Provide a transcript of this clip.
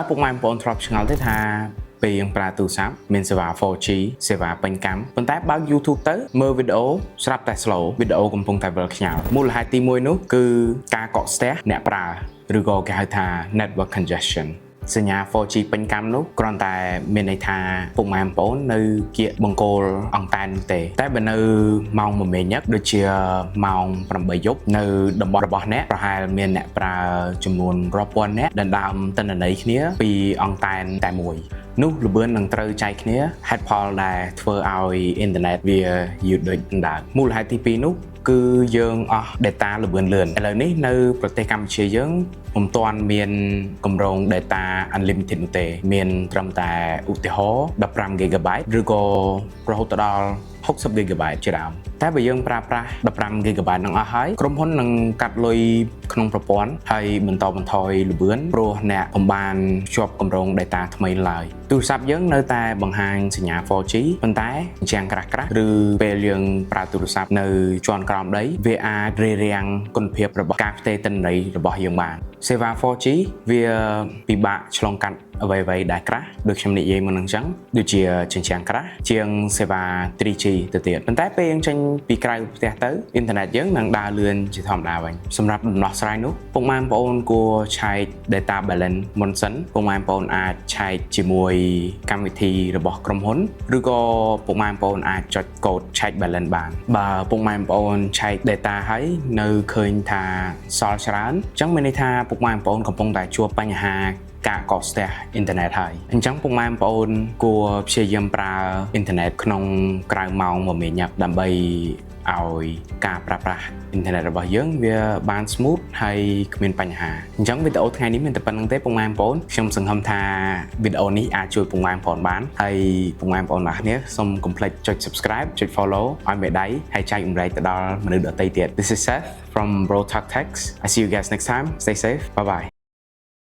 តើពុកម៉ែបងប្អូនធ្លាប់ឆ្ងល់ទេថាពេលយើងប្រើទូរស័ព្ទមានសេវា 4G សេវាពេញកាំប៉ុន្តែបើក YouTube ទៅមើលវីដេអូស្រាប់តែ slow វីដេអូកំពុងតែវិលខ្ញាល់មូលហេតុទី1នោះគឺការកកស្ទះអ្នកប្រើឬក៏គេហៅថា network congestion សញ្ញា 4G ពេញកាំនោះគ្រាន់តែមានន័យថាពុកម៉ែបងប្អូននៅគៀកបង្គោលអង្តែនទេតែបើនៅម៉ោង1ម៉ោងញឹកដូចជាម៉ោង8យប់នៅតំបន់របស់អ្នកប្រហែលមានអ្នកប្រើចំនួនរាប់ពាន់អ្នកដណ្ដើមទិន្នន័យគ្នាពីអង្តែនតែមួយនោះលឿននឹងត្រូវចែកគ្នាហេតុផលដែលធ្វើឲ្យអ៊ីនធឺណិតវាយឺតដូចដណ្ដើមមូលហេតុទី2នោះគឺយើងអស់ data លឿនលឿនឥឡូវនេះនៅប្រទេសកម្ពុជាយើងមិនទាន់មានគម្រោង data unlimited នោះទេមានត្រឹមតែឧទាហរណ៍15 GB ឬក៏រហូតដល់60 GB ជាដើមតែបើយើងប្រើប្រាស់15 GB នឹងអស់ហើយក្រុមហ៊ុននឹងកាត់លុយក្នុងប្រព័ន្ធហើយបន្តបន្ថយល្បឿនព្រោះអ្នកពុំបានជាប់គម្រោង data ថ្មីឡើយទូរស័ព្ទយើងនៅតែបង្ហាញសញ្ញា 4G ប៉ុន្តែអញ្ចាំងក្រាស់ៗឬពេលយើងប្រើទូរស័ព្ទនៅជាន់ក្រោមដីវាអាចរារាំងគុណភាពរបស់ការផ្ទេរទិន្នន័យរបស់យើងបានសេវា 4G វាពិបាកឆ្លងកាត់អ្វីៗដែលក្រាស់ដូចខ្ញុំនិយាយមុនហ្នឹងអញ្ចឹងដូចជាជញ្ជាំងក្រាស់ជាងសេវា 3G ទៅទៀតប៉ុន្តែពេលយើងចេញពីក្រៅផ្ទះទៅអ៊ីនធឺណិតយើងនឹងដើរលឿនជាធម្មតាវិញសម្រាប់ដំណោះស្រាយនោះពុកម៉ែបងប្អូនគួរឆែក data balance មុនសិនពុកម៉ែបងប្អូនអាចឆែកជាមួយកម្មវិធីរបស់ក្រុមហ៊ុនឬក៏ពុកម៉ែបងប្អូនអាចចុចកូដឆែក balance បានបើពុកម៉ែបងប្អូនឆែក data ហើយនៅឃើញថាសល់ច្រើនអញ្ចឹងមានន័យថាពុកម៉ែបងប្អូនកំពុងតែជួបបញ្ហាការកកស្ទះអ៊ីនធឺណិតហើយអញ្ចឹងពុកម៉ែបងប្អូនគួរព្យាយាមប្រើអ៊ីនធឺណិតក្នុងក្រៅម៉ោង1ម៉ោងញឹកដើម្បីឲ្យការប្រើប្រាស់អ៊ីនធឺណិតរបស់យើងវាបាន smooth ហើយគ្មានបញ្ហាអញ្ចឹងវីដេអូថ្ងៃនេះមានតែប៉ុណ្្នឹងទេពុកម៉ែបងប្អូនខ្ញុំសង្ឃឹមថាវីដេអូនេះអាចជួយពុកម៉ែបងប្អូនបានហើយពុកម៉ែបងប្អូនទាំងគ្នាសូមកុំភ្លេចចុច subscribe ចុច follow ឲ្យមេដៃហើយចែកម្លែកទៅដល់មនុស្សដទៃទៀត This is Seth from Bro Talk Techs I see you guys next time stay safe bye bye